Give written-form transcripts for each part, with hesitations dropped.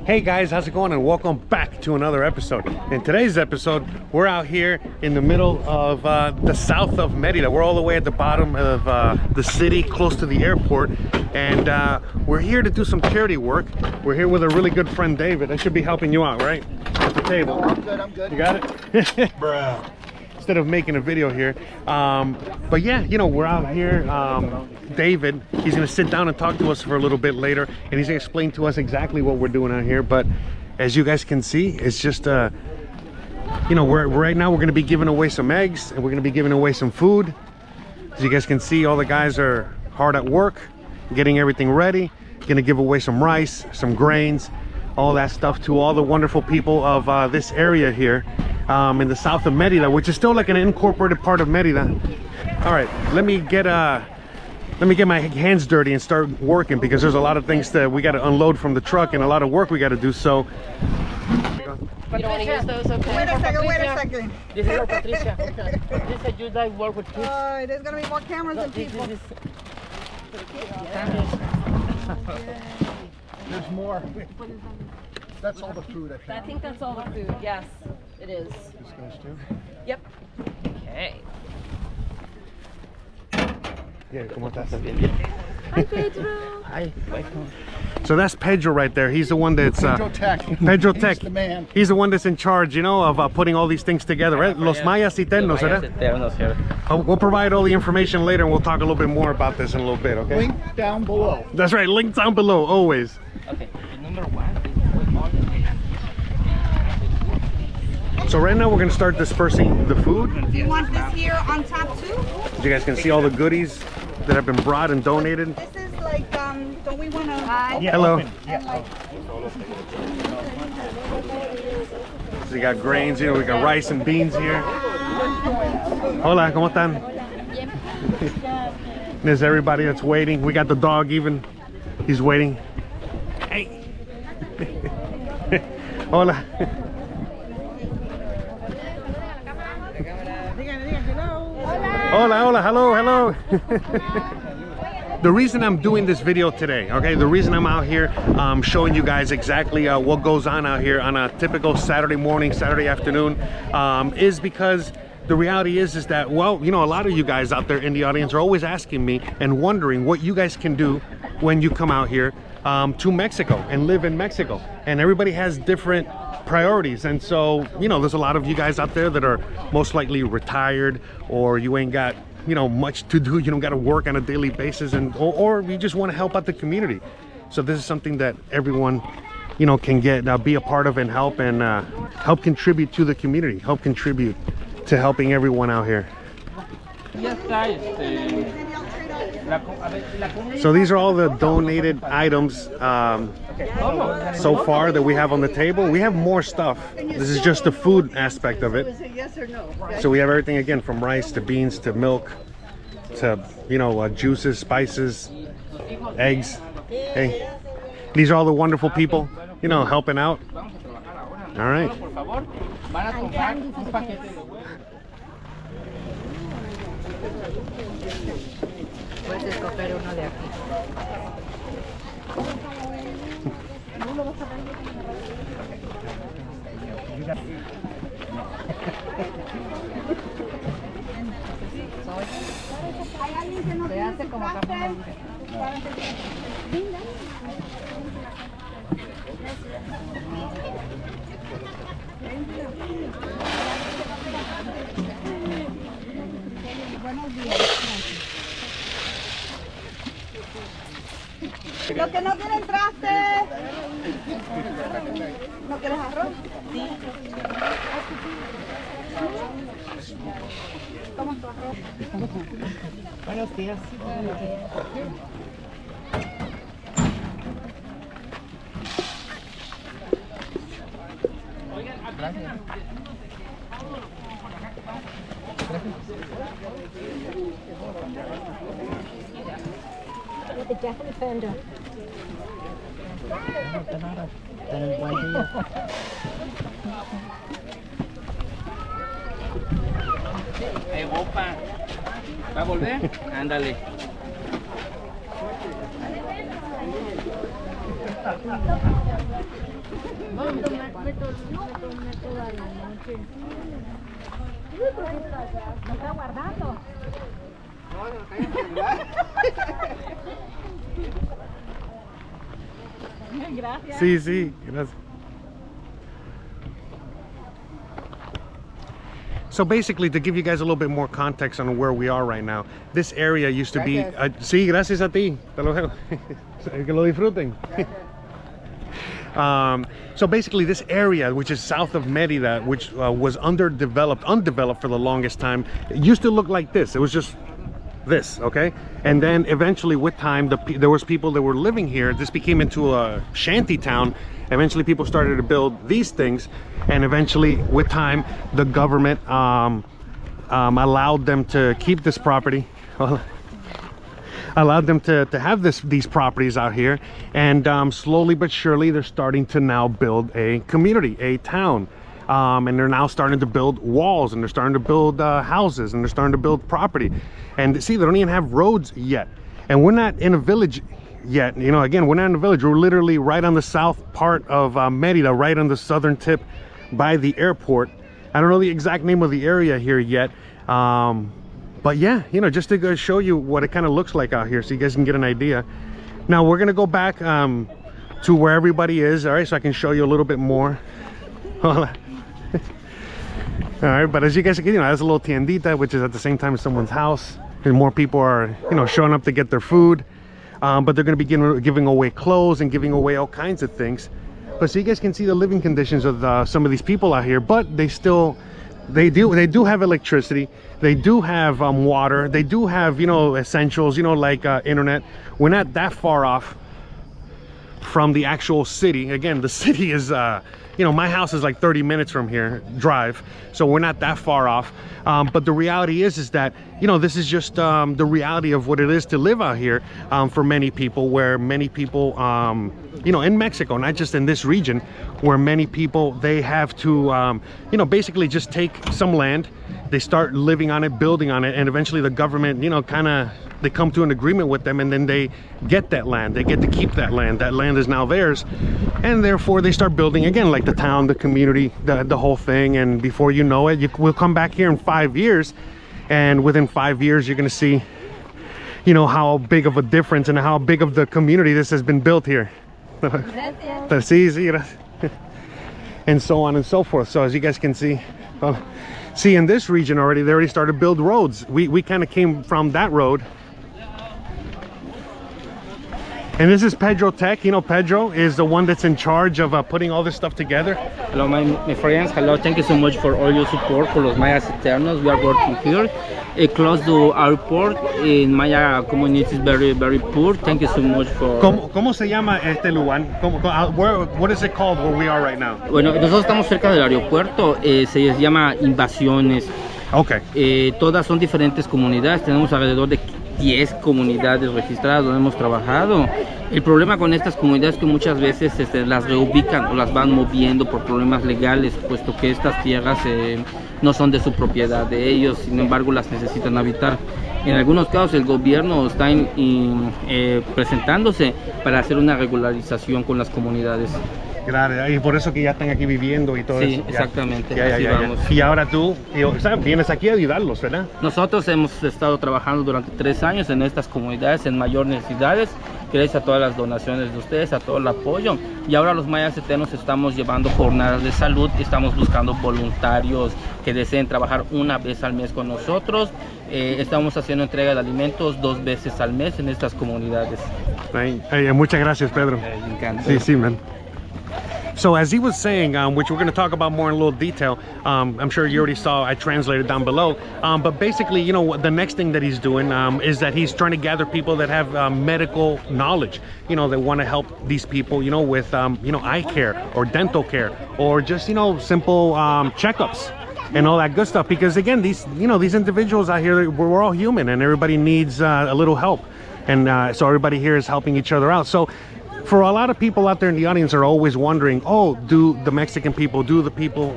Hey guys, how's it going? And welcome back to another episode. In today's episode, we're out here in the middle of the south of Merida. We're all the way at the bottom of the city, close to the airport. And we're here to do some charity work. We're here with a really good friend, David. I should be helping you out, right? At the table. I'm good. You got it? Bruh. Instead of making a video here. But yeah, you know, we're out here. David, he's gonna sit down and talk to us for a little bit later, and he's gonna explain to us exactly what we're doing out here. But as you guys can see, it's just you know, right now we're gonna be giving away some eggs, and we're gonna be giving away some food. As you guys can see, all the guys are hard at work getting everything ready. Gonna give away some rice, some grains, all that stuff to all the wonderful people of this area here in the south of Merida, which is still like an incorporated part of Merida. All right, let me get my hands dirty and start working, because there's a lot of things that we got to unload from the truck and a lot of work we got to do. So you don't want to use those? Okay. Wait a second. This is Patricia. Okay. Patricia, you guys work with kids. There's gonna be more cameras than people. There's more. That's all the food, I think. I think that's all the food. Yes, it is. These guys too? Yep. Okay. yeah, ¿cómo estás? Hi, Pedro. Hi. So that's Pedro right there. He's the one that's Pedro Tech. Pedro He's Tech. the man. He's the one that's in charge, you know, of putting all these things together, right? Los Mayas Eternos, Mayas right? Eternos here. We'll provide all the information later, and we'll talk a little bit more about this in a little bit, okay? Link down below. That's right, link down below, always. Okay, number one. So right now we're gonna start dispersing the food. Do you want this here on top too? As you guys can see all the goodies that have been brought and donated. This is like, don't we want to? Yeah, Hello. open. Yeah. So you got grains, you know, we got rice and beans here. Hola, ¿cómo están? There's everybody that's waiting. We got the dog even. He's waiting. Hey. Hola. Hola, hola, hello. The reason I'm doing this video today, okay, the reason I'm out here showing you guys exactly what goes on out here on a typical Saturday morning, Saturday afternoon, is because the reality is that, well, you know, a lot of you guys out there in the audience are always asking me and wondering what you guys can do when you come out here to Mexico and live in Mexico. And everybody has different priorities, and so, you know, there's a lot of you guys out there that are most likely retired, or you ain't got, you know, much to do. You don't got to work on a daily basis, and or you just want to help out the community. So this is something that everyone, you know, can get be a part of and help contribute to the community, help contribute to helping everyone out here. So these are all the donated items so far that we have on the table. We have more stuff. This is just the food aspect of it. So we have everything, again, from rice to beans to milk to, you know, juices, spices, eggs. Hey, these are all the wonderful people, you know, helping out. All right. Puedes escoger uno de aquí. Se hace como café. Buenos días. Los que no tienen traste. ¿No quieres arroz? Sí. ¿Cómo es tu arroz? Buenos días. Gracias. The Jack and Fender. Ten buen día. Opa. ¿Va a volver? Ándale. está guardando. Gracias. Sí, sí, gracias. So basically, to give you guys a little bit more context on where we are right now, this area used to be... sí, gracias a ti. Te lo dejo. Que lo disfruten. So basically, this area, which is south of Merida, which was undeveloped for the longest time, it used to look like this. It was just this, okay? And then eventually, with time, there was people that were living here. This became into a shanty town. Eventually, people started to build these things, and eventually, with time, the government allowed them to keep this property. Allowed them to have these properties out here, and slowly but surely they're starting to now build a community, a town, and they're now starting to build walls, and they're starting to build houses, and they're starting to build property. And see, they don't even have roads yet, and we're not in a village yet. You know, again, we're not in a village. We're literally right on the south part of Merida, right on the southern tip by the airport. I don't know the exact name of the area here yet, but yeah, you know, just to go show you what it kind of looks like out here so you guys can get an idea. Now we're gonna go back to where everybody is, all right, so I can show you a little bit more. All right, but as you guys can, you know, there's a little tiendita, which is at the same time as someone's house, and more people are, you know, showing up to get their food, but they're going to be giving away clothes and giving away all kinds of things. But so you guys can see the living conditions of some of these people out here, but they do have electricity, they do have water, they do have, you know, essentials, you know, like internet. We're not that far off from the actual city. Again, the city is you know, my house is like 30 minutes from here drive, so we're not that far off. But the reality is that, you know, this is just the reality of what it is to live out here for many people, where many people you know, in Mexico, not just in this region, where many people, they have to you know, basically just take some land, they start living on it, building on it, and eventually the government, you know, kind of, they come to an agreement with them, and then they get that land, they get to keep that land. That land is now theirs, and therefore they start building again, like the town, the community, the whole thing. And before you know it, we'll come back here in 5 years, and within 5 years you're going to see, you know, how big of a difference and how big of the community this has been built here. And so on and so forth. So as you guys can see, see, in this region already, they already started to build roads. We kind of came from that road. And this is Pedro Tech. You know, Pedro is the one that's in charge of putting all this stuff together. Hello, my friends. Hello, thank you so much for all your support for Los Mayas Eternos. We are working here close to airport. In Maya community is very, very poor. Thank you so much for... ¿Cómo se llama este lugar? What is it called where we are right now? Bueno, nosotros estamos cerca del aeropuerto. Se llama Invasiones. Okay. Todas son diferentes comunidades. Tenemos alrededor de 10 comunidades registradas donde hemos trabajado. El problema con estas comunidades es que muchas veces las reubican o las van moviendo por problemas legales, puesto que estas tierras no son de su propiedad de ellos, sin embargo las necesitan habitar. En algunos casos el gobierno está presentándose para hacer una regularización con las comunidades. Claro, y por eso que ya están aquí viviendo y todo eso. Sí, exactamente. Ya. Y ahora tú, o sea, vienes aquí a ayudarlos, ¿verdad? Nosotros hemos estado trabajando durante 3 años en estas comunidades en mayor necesidades, gracias a todas las donaciones de ustedes, a todo el apoyo. Y ahora los Mayas Eternos estamos llevando jornadas de salud, estamos buscando voluntarios que deseen trabajar 1 vez al mes con nosotros. Estamos haciendo entrega de alimentos 2 veces al mes en estas comunidades. Muchas gracias, Pedro. Me encanta. Sí, man. So as he was saying, which we're going to talk about more in a little detail, I'm sure you already saw, I translated down below, but basically, you know, the next thing that he's doing is that he's trying to gather people that have medical knowledge, you know, that want to help these people, you know, with, you know, eye care or dental care, or just, you know, simple checkups and all that good stuff. Because again, these, you know, these individuals out here, we're all human, and everybody needs a little help, and so everybody here is helping each other out. So for a lot of people out there in the audience are always wondering, oh, do the Mexican people, do the people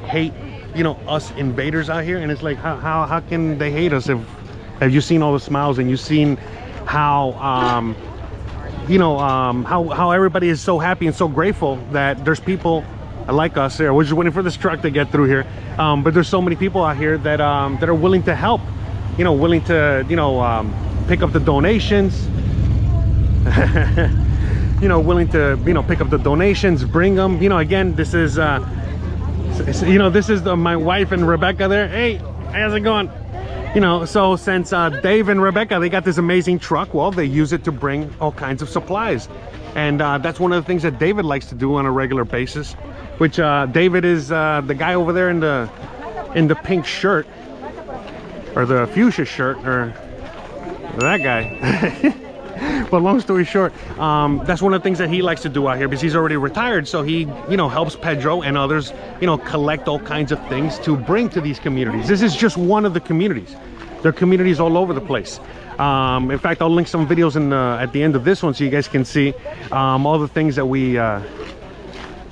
hate, you know, us invaders out here? And it's like, how can they hate us if have you seen all the smiles and you've seen how you know, how everybody is so happy and so grateful that there's people like us here. We're just waiting for this truck to get through here. But there's so many people out here that that are willing to help, you know, willing to, you know, pick up the donations. You know, willing to, you know, pick up the donations, bring them. You know, again, this is you know, this is my wife and Rebecca there. Hey, how's it going? You know, so since Dave and Rebecca, they got this amazing truck, well, they use it to bring all kinds of supplies. And that's one of the things that David likes to do on a regular basis, which David is the guy over there in the pink shirt, or the fuchsia shirt, or that guy. But long story short, that's one of the things that he likes to do out here, because he's already retired. So he, you know, helps Pedro and others, you know, collect all kinds of things to bring to these communities. This is just one of the communities. There are communities all over the place. In fact, I'll link some videos at the end of this one so you guys can see all the things that we, you know,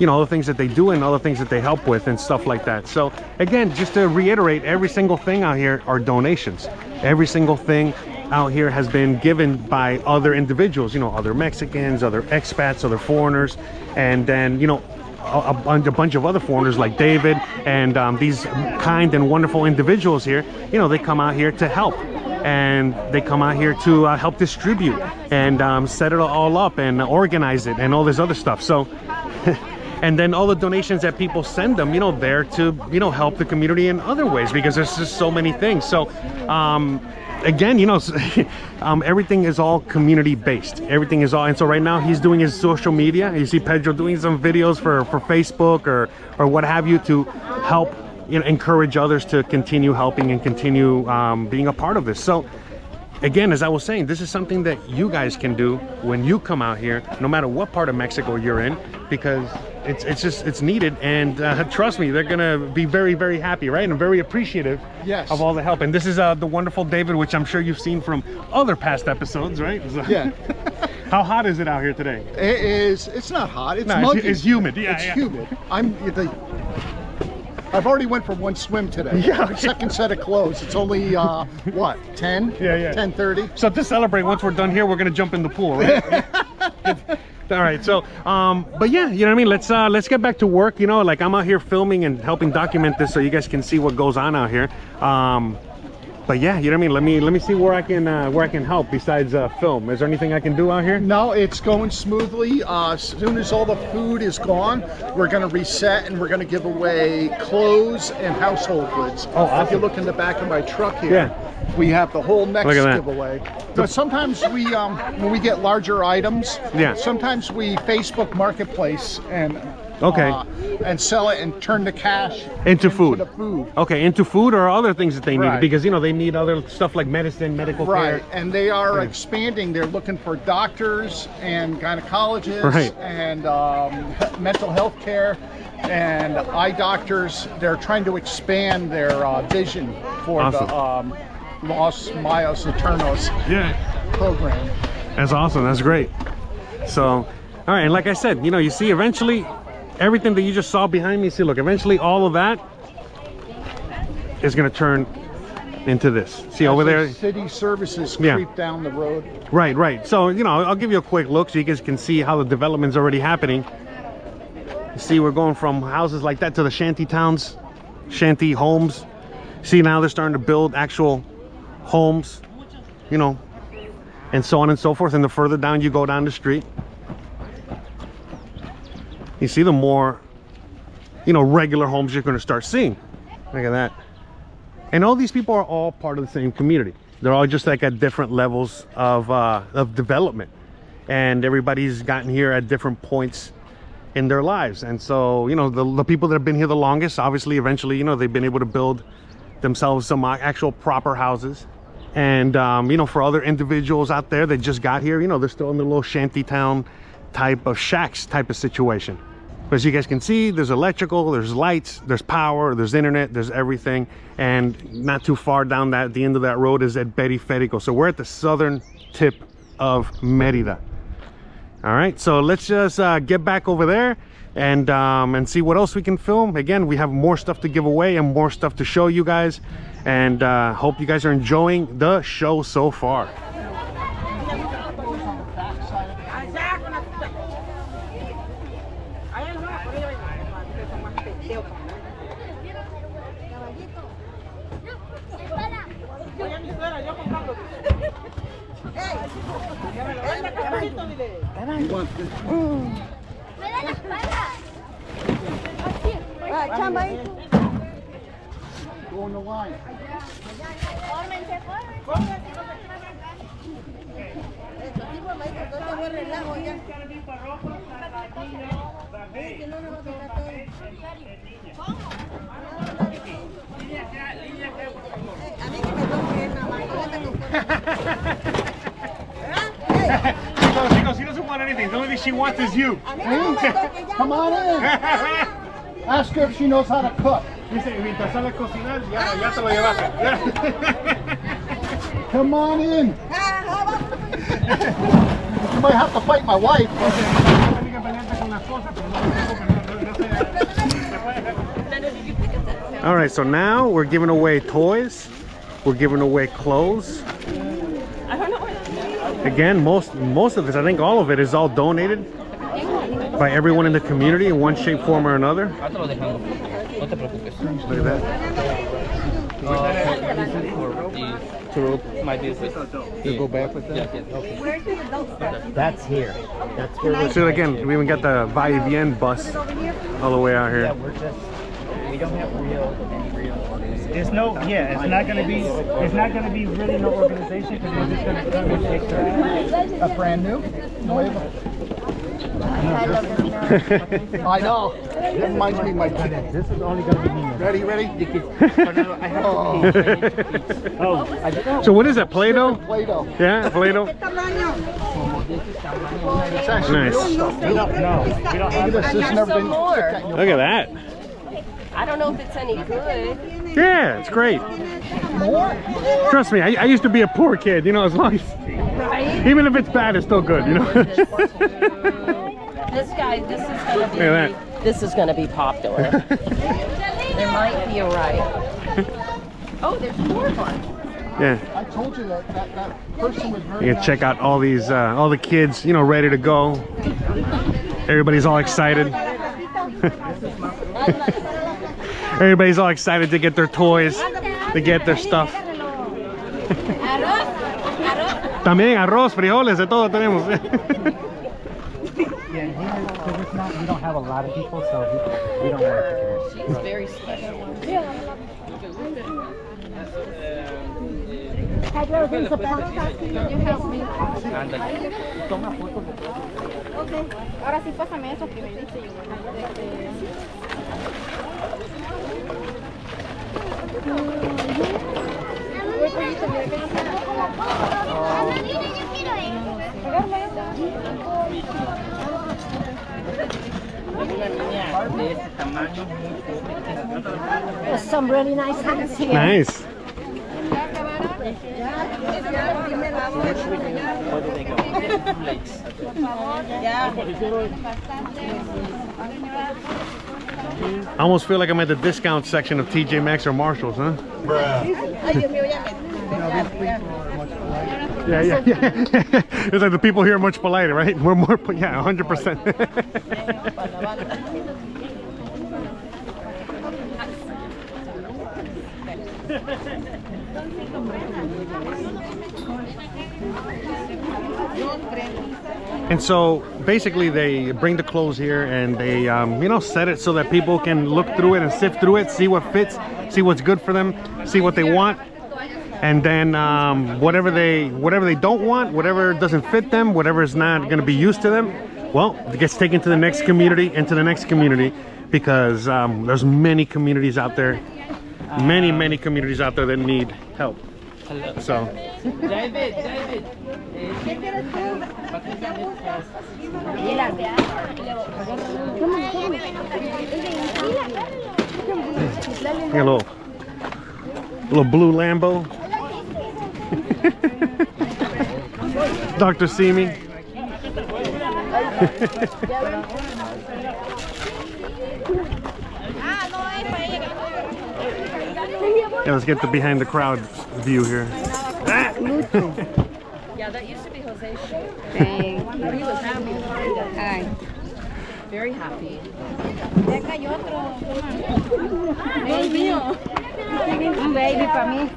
all the things that they do and all the things that they help with and stuff like that. So again, just to reiterate, every single thing out here are donations. Every single thing out here has been given by other individuals, you know, other Mexicans, other expats, other foreigners, and then, you know, a bunch of other foreigners like David and these kind and wonderful individuals here. You know, they come out here to help, and they come out here to help distribute and set it all up and organize it and all this other stuff. So and then all the donations that people send them, you know, there to, you know, help the community in other ways, because there's just so many things. So again, you know, everything is all community based. Everything is all, and so right now he's doing his social media. You see Pedro doing some videos for Facebook or what have you, to help, you know, encourage others to continue helping and continue being a part of this. So again, as I was saying, this is something that you guys can do when you come out here, no matter what part of Mexico you're in, because it's needed. And trust me, they're gonna be very, very happy, right? And very appreciative, yes, of all the help. And this is the wonderful David, which I'm sure you've seen from other past episodes, right? So, yeah. How hot is it out here today? It is. It's not hot. It's muggy. It's humid. Yeah, it's humid. I've already went for one swim today. Yeah. Second set of clothes. It's only what, 10? Yeah. 10:30. So to celebrate, once we're done here, we're gonna jump in the pool, right? All right, so but yeah, you know what I mean, let's get back to work. You know, like, I'm out here filming and helping document this so you guys can see what goes on out here. But yeah, you know what I mean, let me see where I can help besides film. Is there anything I can do out here? No, it's going smoothly. As soon as all the food is gone, we're going to reset, and we're going to give away clothes and household goods. Oh, awesome. If you look in the back of my truck here, yeah, we have the whole next giveaway. But sometimes we, when we get larger items, yeah, sometimes we Facebook Marketplace and sell it and turn the cash into food. Okay, into food or other things that they need, because, you know, they need other stuff like medicine, medical care. And they are expanding. They're looking for doctors and gynecologists and mental health care and eye doctors. They're trying to expand their vision for the Los Mayas Eternos program. That's awesome. That's great. So, all right, and like I said, you know, you see, eventually everything that you just saw behind me, see, look, eventually all of that is going to turn into this. See over there? City services creep down the road. Right. So, you know, I'll give you a quick look so you guys can see how the development's already happening. You see, we're going from houses like that to the shanty towns, shanty homes. See, now they're starting to build actual homes, you know, and so on and so forth. And the further down you go down the street, you see, the more, you know, regular homes you're going to start seeing. Look at that. And all these people are all part of the same community. They're all just like at different levels of development, and everybody's gotten here at different points in their lives. And so, you know, the people that have been here the longest, obviously, eventually, you know, they've been able to build themselves some actual proper houses. And you know, for other individuals out there that just got here, you know, they're still in the little shanty town type of shacks type of situation. But as you guys can see, there's electrical, there's lights, there's power, there's internet, there's everything. And not too far down at the end of that road is at Periférico. So we're at the southern tip of Merida. All right, so let's just get back over there and see what else we can film. Again, we have more stuff to give away and more stuff to show you guys, and hope you guys are enjoying the show so far. Go on the line. He doesn't want anything. The only thing she wants is you. Come on in. Ask her if she knows how to cook. Dice, mientras sale a cocinar, ya te lo llevaste. Come on in. You might have to fight my wife. All right, so now we're giving away toys. We're giving away clothes. Again, most of this, I think all of it is all donated by everyone in the community in one shape, form, or another. Look at that. To my business. You go back with that? That's here. That's where So again, we even got the va-y-vien bus all the way out here. we don't have real. There's no, it's not gonna be really no organization because we're just gonna come and take turns. A brand new? Nuevo. I know. That reminds me of my kid. This is only gonna be me. Ready? So what is that, Play-Doh? Play-Doh. Yeah, Play-Doh. Nice. We don't have This has never been. Look at that. I don't know if it's any good. Yeah, it's great. Trust me, I used to be a poor kid, you know, as long as, even if it's bad, it's still good, you know. This guy, this is gonna be, Look at that. this is gonna be popular. There might be a right. Oh, there's more ones. Yeah. I told you that person was very You can check out all these, all the kids, you know, ready to go. Everybody's all excited. Everybody's all excited to get their toys, to get their stuff. También arroz, frijoles, de todo tenemos. Yeah, because it's not, we don't have a lot of people, so we don't want to. She's very special. Ahora sí, pásame eso que me dice yo. There's some really nice hats here. Nice. I almost feel like I'm at the discount section of TJ Maxx or Marshalls, huh? Yeah. It's like the people here are much politer, right? We're more, 100%. And so basically they bring the clothes here and they you know, set it so that people can look through it and sift through it, see what fits, see what's good for them, see what they want, and then whatever they don't want, whatever doesn't fit them, whatever is not going to be used to them, well, it gets taken to the next community and to the next community, because there's many communities out there, many communities out there that need help. So David. a little blue Lambo. Dr. Simi. Yeah, let's get the behind the crowd view here. Yeah, that used to be Jose's shoe. Thank He was happy to find it. Hi. Very happy. acá hay otro. Baby. Un baby para mí.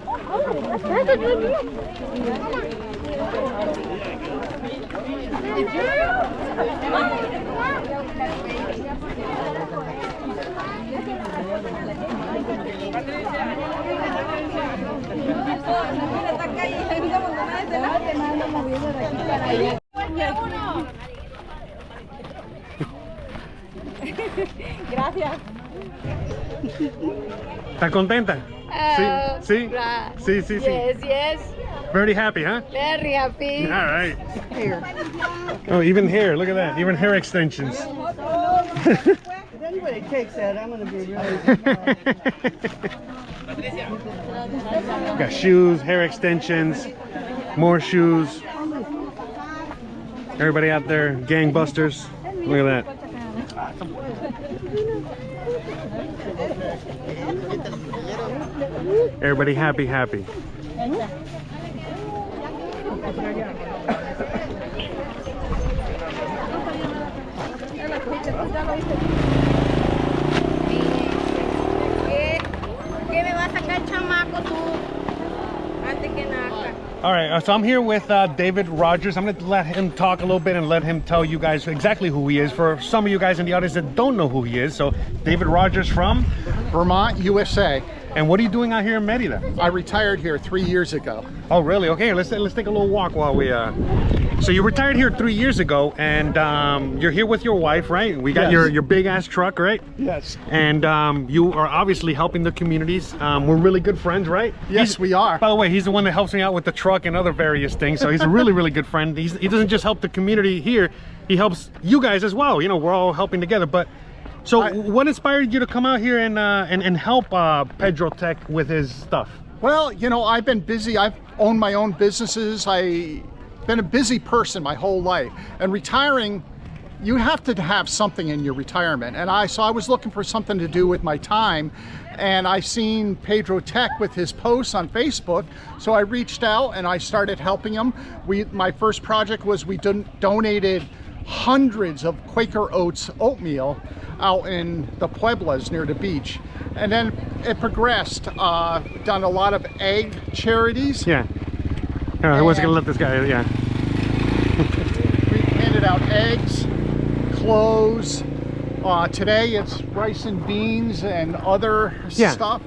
Gracias. ¿Estás contenta? Sí. Sí. Yes. Very happy, huh? Very happy. All right. Oh, even hair. Look at that. Even hair extensions. If anybody takes that, I'm going to be really... Got shoes, hair extensions, more shoes. Everybody out there, gangbusters. Look at that. Everybody happy. ¿Qué me va a sacar chamaco tú? Antes que nazca. All right, so I'm here with David Rogers. I'm going to let him talk a little bit and let him tell you guys exactly who he is for some of you guys in the audience that don't know who he is. So David Rogers from Vermont, USA. And what are you doing out here in Merida? I retired here 3 years ago. Oh, really? Okay, let's take a little walk while we So you retired here 3 years ago, and you're here with your wife, right? We got Yes. your big ass truck, right? Yes. And you are obviously helping the communities. We're really good friends, right? Yes, we are. By the way, he's the one that helps me out with the truck and other various things. So he's a really good friend. He doesn't just help the community here; he helps you guys as well. You know, we're all helping together. But so, what inspired you to come out here and help Pedro Tech with his stuff? Well, you know, I've been busy. I've owned my own businesses. I've been a busy person my whole life. And retiring, you have to have something in your retirement. And so I was looking for something to do with my time. And I seen Pedro Tech with his posts on Facebook. So I reached out and I started helping him. My first project was we donated hundreds of Quaker Oats oatmeal out in the Pueblas near the beach. And then it progressed, done a lot of egg charities. Yeah. I wasn't gonna let this guy, yeah. We handed out eggs, clothes. Today it's rice and beans and other stuff.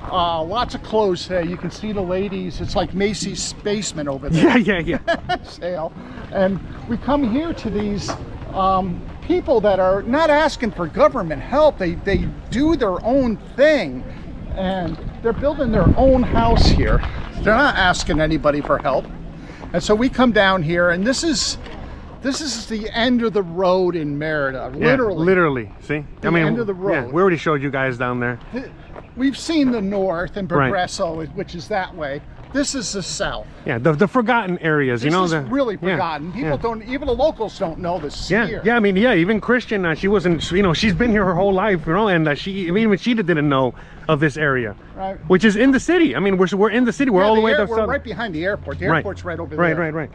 Lots of clothes today. You can see the ladies. It's like Macy's basement over there. Yeah. Sale. And we come here to these people that are not asking for government help. They do their own thing, and they're building their own house here. They're not asking anybody for help. And so we come down here, and this is the end of the road in Merida. Literally. See, the end of the road. Yeah, we already showed you guys down there. We've seen the north and Progreso, which is that way. This is the south. Yeah, the forgotten areas, you know. This is really forgotten. People don't, even the locals don't know this here. Yeah, I mean, even Christian, she wasn't, you know, she's been here her whole life, you know, and even she didn't know of this area, right? Which is in the city. I mean, we're in the city. We're all the way to We're right behind the airport. The airport's right over there. Right.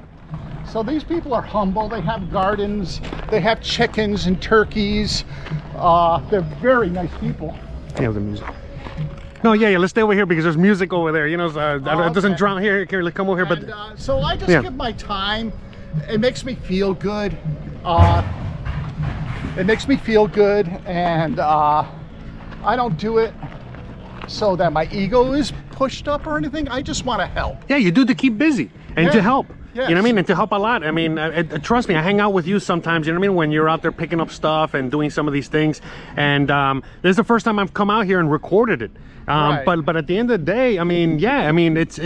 So these people are humble. They have gardens. They have chickens and turkeys. They're very nice people. Yeah, the music. No, yeah, let's stay over here because there's music over there, you know, so it doesn't drown here. Let's come over here. But so I just give my time. It makes me feel good. It makes me feel good, and I don't do it so that my ego is pushed up or anything. I just want to help. Yeah, you do to keep busy and to help. Yes. You know what I mean? And to help a lot. I mean, trust me, I hang out with you sometimes, you know what I mean? When you're out there picking up stuff and doing some of these things. And this is the first time I've come out here and recorded it. But at the end of the day, I mean, it's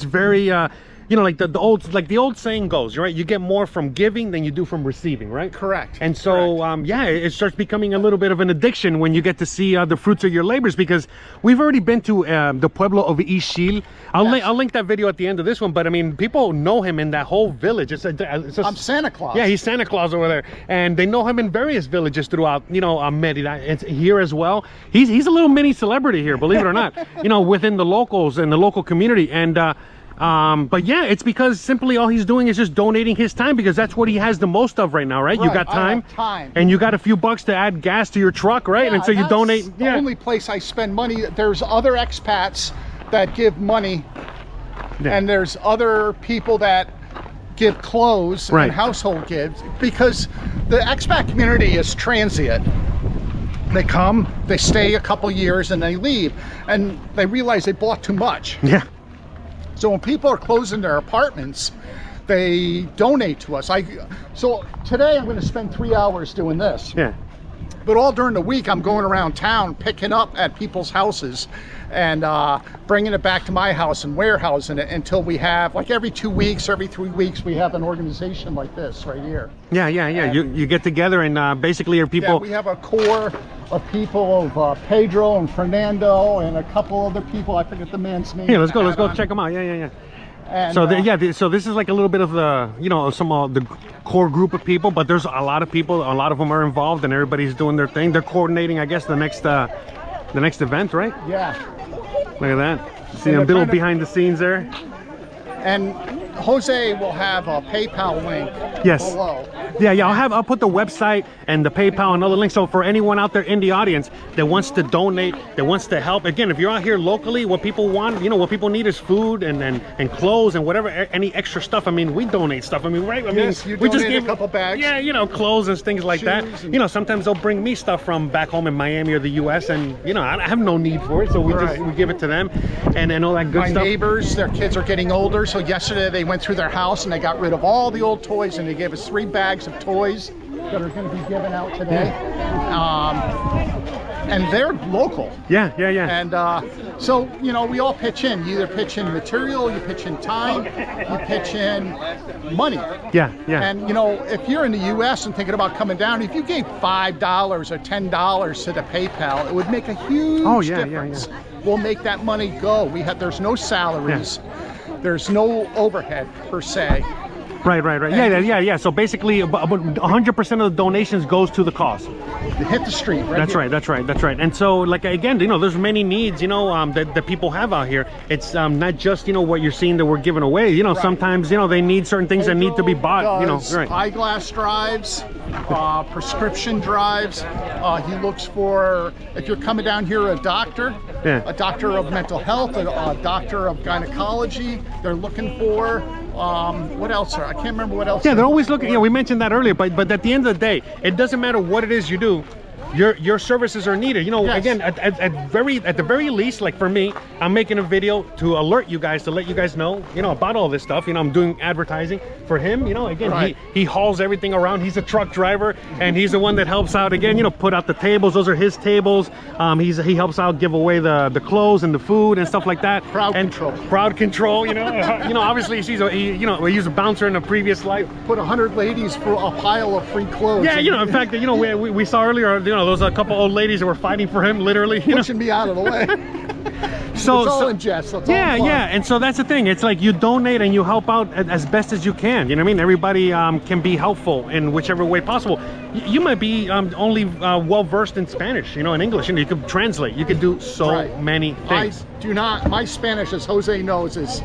very, you know, like the old saying goes, right? You get more from giving than you do from receiving, right? Correct. And so, it starts becoming a little bit of an addiction when you get to see the fruits of your labors, because we've already been to the Pueblo of Ixil. I'll link that video at the end of this one, but I mean, people know him in that whole village. I'm Santa Claus. Yeah, he's Santa Claus over there. And they know him in various villages throughout, you know, Merida. It's here as well. He's a little mini celebrity here, believe it or not, you know, within the locals and the local community. And But yeah, it's because simply all he's doing is just donating his time, because that's what he has the most of right now, right? You got time, and you got a few bucks to add gas to your truck, right? Yeah, and so you donate. The only place I spend money. There's other expats that give money, and there's other people that give clothes and household gifts, because the expat community is transient. They come, they stay a couple years, and they leave, and they realize they bought too much. Yeah. So when people are closing their apartments, they donate to us. So today I'm going to spend 3 hours doing this. Yeah. But all during the week, I'm going around town picking up at people's houses and bringing it back to my house and warehousing it until we have, like every 2 weeks, every 3 weeks, we have an organization like this right here. Yeah. And you get together and basically are people. Yeah, we have a core of people of Pedro and Fernando and a couple other people. I forget the man's name. Yeah, let's go check them out. Yeah. And, so so this is like a little bit of the, you know, some of the core group of people, but there's a lot of people, a lot of them are involved, and everybody's doing their thing. They're coordinating, I guess, the next event, right? Yeah. Look at that. See a little behind the scenes there. And Jose will have a PayPal link below. Yeah, I'll put the website and the PayPal and other links. So for anyone out there in the audience that wants to donate, that wants to help, again, if you're out here locally, what people want, you know, what people need is food and clothes and whatever, any extra stuff. I mean, we donate stuff. I mean, right? I mean, we just give a couple bags. Yeah, you know, clothes and things like that. You know, sometimes they'll bring me stuff from back home in Miami or the U.S. and you know, I have no need for it, so we give it to them and all that good stuff. My neighbors, their kids are getting older, so yesterday they went through their house and they got rid of all the old toys, and they gave us 3 bags of toys that are going to be given out today. And they're local. Yeah. And so, you know, we all pitch in. You either pitch in material, you pitch in time, you pitch in money. Yeah. And, you know, if you're in the U.S. and thinking about coming down, if you gave $5 or $10 to the PayPal, it would make a huge difference. We'll make that money go. There's no salaries. There's no overhead per se. Right. Yeah. So basically, about 100% of the donations goes to the cause. Hit the street. That's right. And so, like, again, you know, there's many needs, you know, that people have out here. It's not just, you know, what you're seeing that we're giving away. You know, sometimes, you know, they need certain things that need to be bought. You know, eyeglass drives, prescription drives. He looks for, if you're coming down here, a doctor of mental health, a doctor of gynecology. They're looking for. What else? I can't remember what else. Yeah, they're always looking. Yeah, we mentioned that earlier, but at the end of the day, it doesn't matter what it is you do. Your services are needed. You know, again, at the very least, like for me, I'm making a video to alert you guys, to let you guys know, you know, about all this stuff. You know, I'm doing advertising for him. You know, again, he hauls everything around. He's a truck driver, and he's the one that helps out. Again, you know, put out the tables. Those are his tables. He helps out give away the clothes and the food and stuff like that. Crowd control. You know, obviously he was a bouncer in a previous life. Put 100 ladies for a pile of free clothes. Yeah, you know, in fact, you know, we saw earlier, you know, those a couple old ladies that were fighting for him, literally, pushing me out of the way. So it's all in jest. And so that's the thing. It's like you donate and you help out as best as you can. You know what I mean? Everybody can be helpful in whichever way possible. You might be only well versed in Spanish, you know, in English, and you could translate. You could do so many things. My Spanish, as Jose knows, is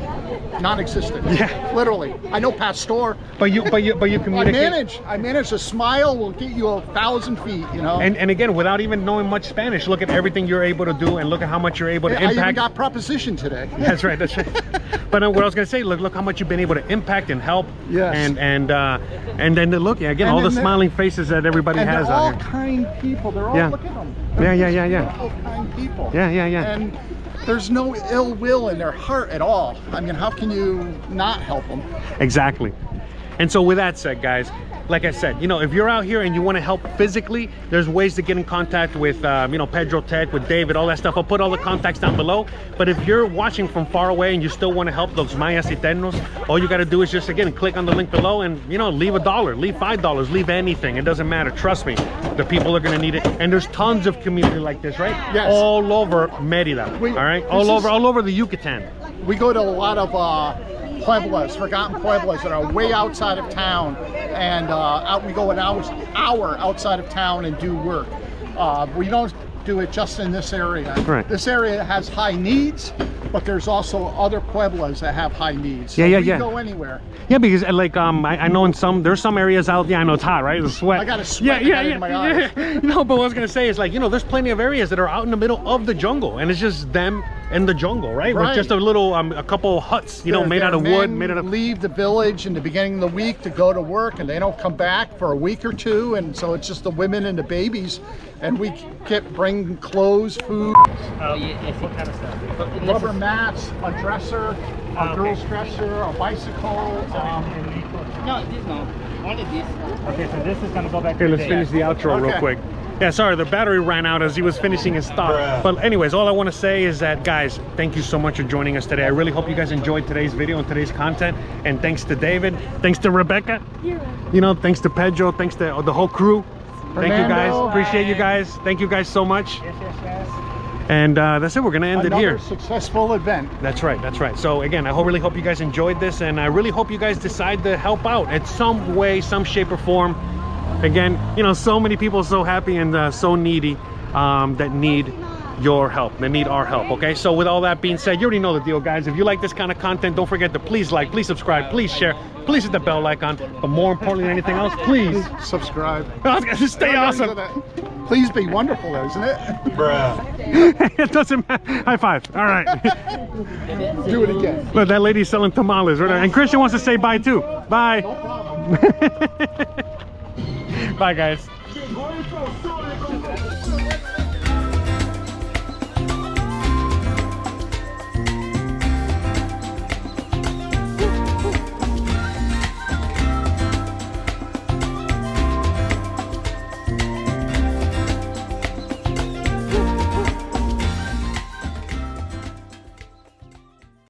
non-existent. Yeah, literally. I know pastor. But you communicate. I manage. A smile will get you 1,000 feet. You know. And again, without even knowing much Spanish, look at everything you're able to do, and look at how much you're able to impact. I even got proposition today. That's right. But what I was going to say, look how much you've been able to impact and help. Yes. And then look again, all the smiling faces that everybody has out here. They're all kind people. They're all look at them. Yeah. All kind people. Yeah. And there's no ill will in their heart at all. I mean, how can you not help them? Exactly. And so with that said, guys, like I said, you know, if you're out here and you want to help physically, there's ways to get in contact with, you know, Pedro, Ted, with David, all that stuff. I'll put all the contacts down below. But if you're watching from far away and you still want to help Los Mayas Eternos, all you got to do is just, again, click on the link below and, you know, leave $1, leave $5, leave anything. It doesn't matter. Trust me, the people are going to need it. And there's tons of community like this, right? Yes. All over Merida, all right? All over the Yucatan. We go to a lot of pueblos, forgotten pueblos that are way outside of town, and we go an hour outside of town and do work. We don't do it just in this area. Right. This area has high needs, but there's also other pueblos that have high needs. So Yeah, we yeah. go anywhere. Yeah, because like I know in there's some areas out. Yeah, I know it's hot, right? It's sweat. I got a sweat in my eyes. No, but what I was gonna say is like, you know, there's plenty of areas that are out in the middle of the jungle, and it's just them and the jungle, right? With just a little a couple huts, you know, made out of wood, made out of. Leave the village in the beginning of the week to go to work, and they don't come back for a week or two, and so it's just the women and the babies, and we bring clothes, food, Oh, yeah, what kind of stuff? rubber mats, a dresser, a girl's dresser, a bicycle. No, this no. Only this. Okay, so this is gonna go back. Okay, to let's the finish the outro real Okay. quick. Yeah, sorry, the battery ran out as he was finishing his thought. But anyways, all I want to say is that, guys, thank you so much for joining us today. I really hope you guys enjoyed today's video and today's content. And thanks to David, thanks to Rebecca, you know, thanks to Pedro, thanks to the whole crew. Thank you guys. Fernando. Appreciate you guys. Thank you guys so much. Yes. And that's it. We're gonna end it Another here. successful event. That's right, that's right. So again, I really hope you guys enjoyed this, and I really hope you guys decide to help out in some way, some shape or form. Again, you know, so many people so happy and so needy that need your help, that need our help. Okay, so with all that being said, you already know the deal, guys. If you like this kind of content, don't forget to please like, please subscribe, please share, please hit the bell icon, but more importantly than anything else, please Subscribe. stay awesome. Please be wonderful, isn't it? It doesn't matter. High five. All right. Do it again. Look, that lady's selling tamales right there. And Christian wants to say bye too. Bye. Bye, guys.